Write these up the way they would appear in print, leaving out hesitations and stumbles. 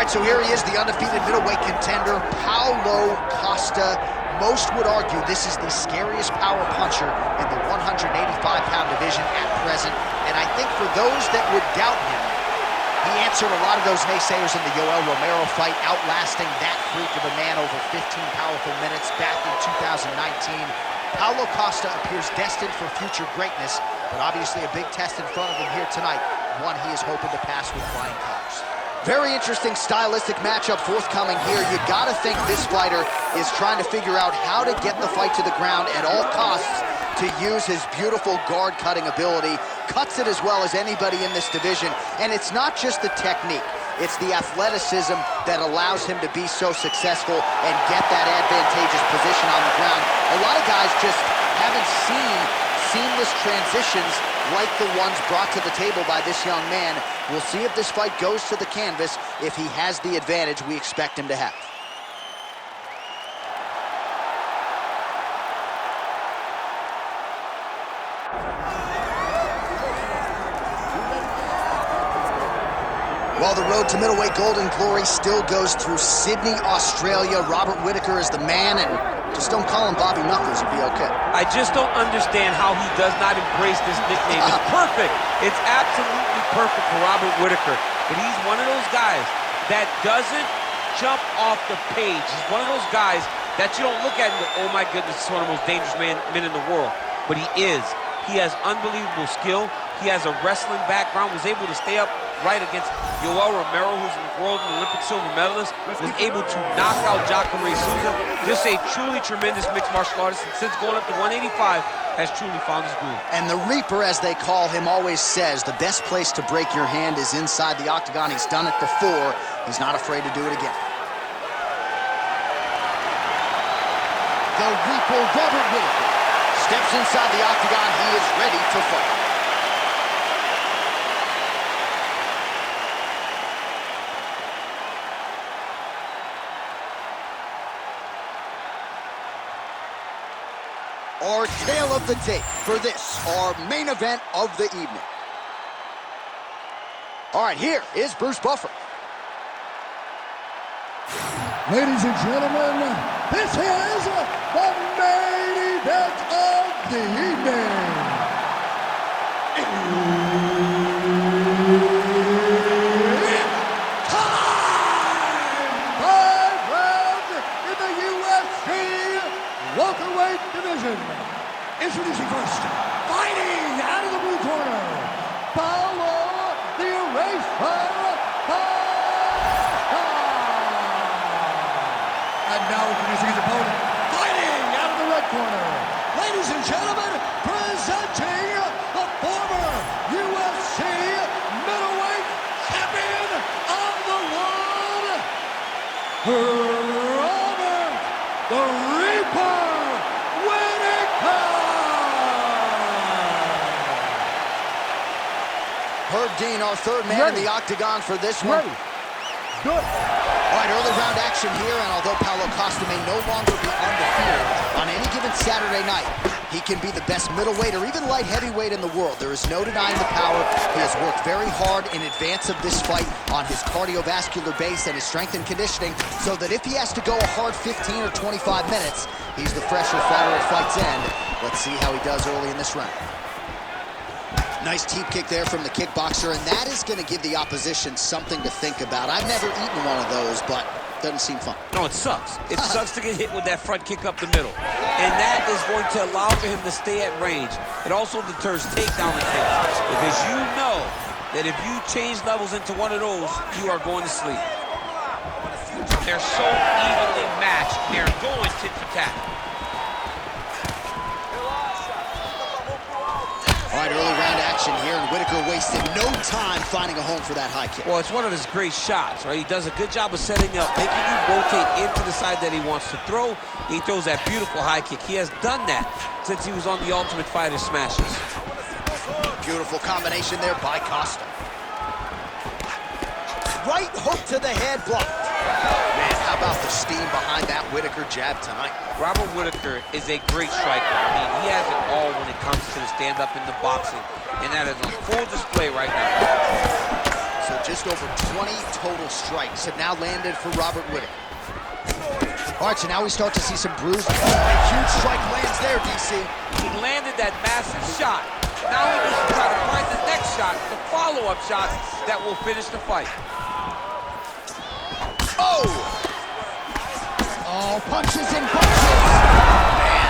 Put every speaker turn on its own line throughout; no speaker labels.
right, so here he is, the undefeated middleweight contender, Paulo Costa. Most would argue this is the scariest power puncher in the 185-pound division at present. And I think for those that would doubt him, he answered a lot of those naysayers in the Yoel Romero fight, outlasting that freak of a man over 15 powerful minutes back in 2019. Paulo Costa appears destined for future greatness, but obviously a big test in front of him here tonight, one he is hoping to pass with flying colors. Very interesting stylistic matchup forthcoming here. You gotta think this fighter is trying to figure out how to get the fight to the ground at all costs to use his beautiful guard-cutting ability. Cuts it as well as anybody in this division. And it's not just the technique, it's the athleticism that allows him to be so successful and get that advantageous position on the ground. A lot of guys just haven't seen seamless transitions like the ones brought to the table by this young man. We'll see if this fight goes to the canvas, if he has the advantage we expect him to have. Well, the road to middleweight golden glory still goes through Sydney, Australia. Robert Whittaker is the man, and just don't call him Bobby Knuckles, it'll be okay.
I just don't understand how he does not embrace this nickname. It's perfect. It's absolutely perfect for Robert Whittaker. But he's one of those guys that doesn't jump off the page. He's one of those guys that you don't look at and go, oh my goodness, this is one of the most dangerous men in the world. But he is. He has unbelievable skill. He has a wrestling background, was able to stay up right against Yoel Romero, who's a world and Olympic silver medalist, was able to knock out Jacare Souza. Just a truly tremendous mixed martial artist, and since going up to 185, has truly found his groove.
And the Reaper, as they call him, always says the best place to break your hand is inside the octagon. He's done it before. He's not afraid to do it again. The Reaper, Robert Whittaker, steps inside the octagon. He is ready to fight. Our tale of the tape for this, our main event of the evening. All right, here is Bruce Buffer.
Ladies and gentlemen, this is the main event of the evening. It's time! 5 rounds in the UFC welterweight division. Introducing first, fighting out of the blue corner, Paulo the Eraser Costa. And now introducing his opponent, fighting out of the red corner, ladies and gentlemen, presenting the former UFC middleweight champion of the world, Robert the Reaper Whittaker.
Herb Dean, our third man in the octagon for this one.
Good.
All right, early round action here, and although Paulo Costa may no longer be on the field on any given Saturday night, he can be the best middleweight or even light heavyweight in the world. There is no denying the power. He has worked very hard in advance of this fight on his cardiovascular base and his strength and conditioning, so that if he has to go a hard 15 or 25 minutes, he's the fresher fighter at fight's end. Let's see how he does early in this round. Nice teep kick there from the kickboxer, and that is going to give the opposition something to think about. I've never eaten one of those, but doesn't seem fun.
No, it sucks. It sucks to get hit with that front kick up the middle. And that is going to allow for him to stay at range. It also deters takedown attempts, because you know that if you change levels into one of those, you are going to sleep. They're so evenly matched. They're going tit for tat.
All right, early round action here, and Whittaker wasted no time finding a home for that high kick.
Well, it's one of his great shots, right? He does a good job of setting up, making you rotate into the side that he wants to throw. He throws that beautiful high kick. He has done that since he was on the Ultimate Fighter Smashes.
Beautiful combination there by Costa. Right hook to the head, blocked. Man, how about the steam behind that Whittaker jab tonight?
Robert Whittaker is a great striker. I mean, he has it all when it comes to the stand-up in the boxing, and that is on full display right now.
So just over 20 total strikes have now landed for Robert Whittaker. All right, so now we start to see some bruises. Oh, a huge strike lands there, DC.
He landed that massive shot. Now he needs to try to find the next shot, the follow-up shot that will finish the fight.
Oh! Oh, punches and punches. Man.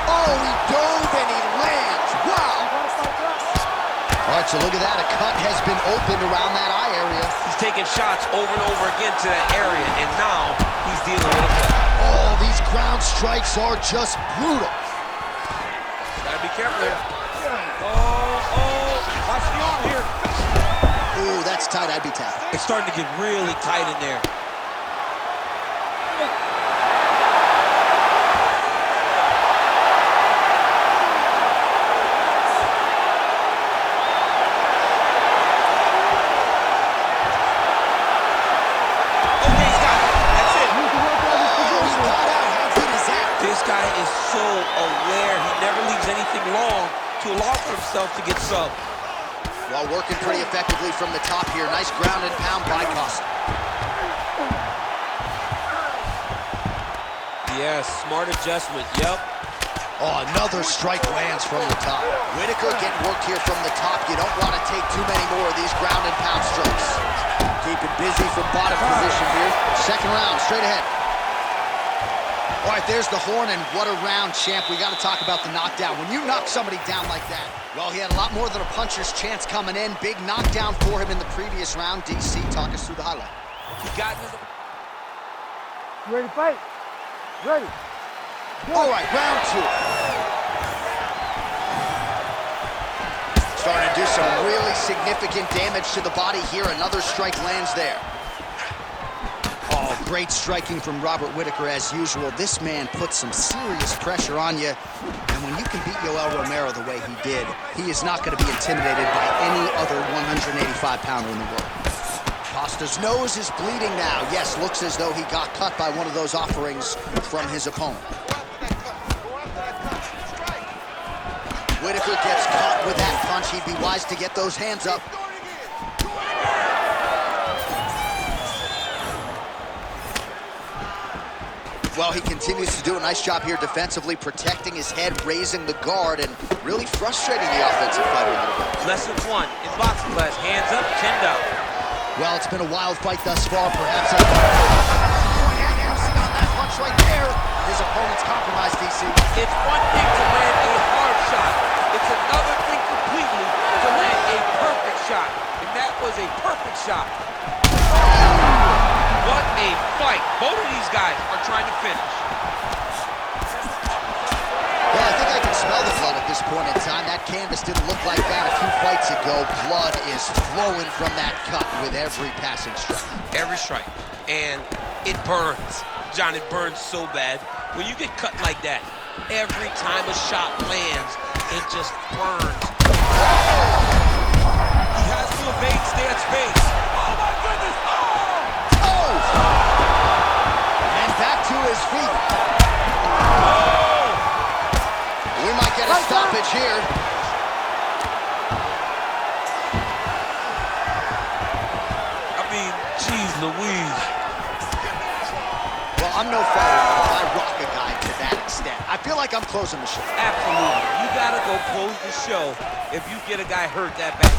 Oh, he dove and he lands. Wow. All right, so look at that. A cut has been opened around that eye area.
He's taking shots over and over again to that area, and now he's dealing with a cut.
Oh, these ground strikes are just brutal.
Gotta be careful here. Oh, watch the arm here.
Ooh, that's tight. I'd be tapped.
It's starting to get really tight in there. So aware, he never leaves anything long to allow for himself to get subbed.
While working pretty effectively from the top here. Nice ground and pound by Costa.
Yes, smart adjustment, yep.
Oh, another strike lands from the top. Whittaker getting worked here from the top. You don't want to take too many more of these ground and pound strikes. Keeping busy from bottom position here. Second round, straight ahead. All right, there's the horn, and what a round, champ. We got to talk about the knockdown. When you knock somebody down like that, well, he had a lot more than a puncher's chance coming in. Big knockdown for him in the previous round. DC, talk us through the highlight.
He got into the...
You ready to fight? Ready. Good.
All right, round two. Starting to do some really significant damage to the body here. Another strike lands there. Oh, great striking from Robert Whittaker as usual. This man puts some serious pressure on you. And when you can beat Yoel Romero the way he did, he is not going to be intimidated by any other 185-pounder in the world. Costa's nose is bleeding now. Yes, looks as though he got cut by one of those offerings from his opponent. Whittaker gets caught with that punch. He'd be wise to get those hands up. Well, he continues to do a nice job here defensively, protecting his head, raising the guard, and really frustrating the offensive fighter a little bit.
Lesson one in boxing class, hands up, chin down.
Well, it's been a wild fight thus far, perhaps. On that punch right there, his opponent's compromised, DC.
It's one thing to land a hard shot. It's another thing completely to land a perfect shot. And that was a perfect shot. What a fight. Both of these guys are trying to finish.
Well, I think I can smell the blood at this point in time. That canvas didn't look like that a few fights ago. Blood is flowing from that cut with every passing strike.
Every strike. And it burns. John, it burns so bad. When you get cut like that, every time a shot lands, it just burns. He has to evade, stay at space. Oh, my goodness.
And back to his feet.
Oh!
We might get a stoppage here.
I mean, geez Louise.
Well, I'm no fighter, but if I rock a guy to that extent, I feel like I'm closing the show.
Absolutely. You gotta go close the show if you get a guy hurt that bad.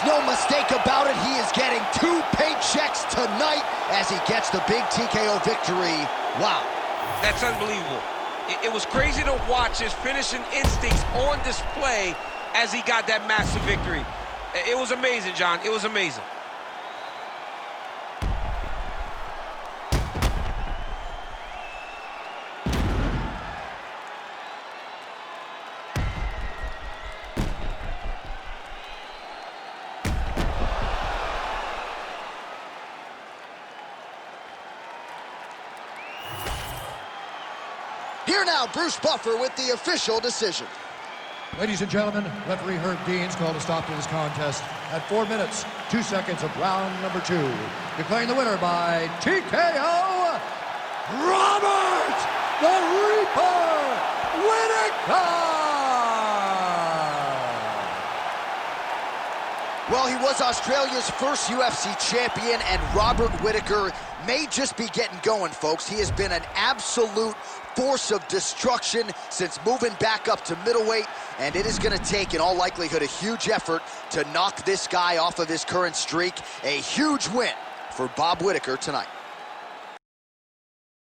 No mistake about it, he is getting 2 paychecks tonight as he gets the big TKO victory. Wow.
That's unbelievable. It was crazy to watch his finishing instincts on display as he got that massive victory. It was amazing, John. It was amazing.
Here now, Bruce Buffer with the official decision.
Ladies and gentlemen, referee Herb Dean's called a stop to this contest at 4 minutes, 2 seconds of round number 2. Declaring the winner by TKO, Robert the Reaper Whittaker!
Well, he was Australia's first UFC champion, and Robert Whittaker may just be getting going, folks. He has been an absolute force of destruction since moving back up to middleweight, and it is going to take, in all likelihood, a huge effort to knock this guy off of his current streak. A huge win for Bob Whittaker tonight.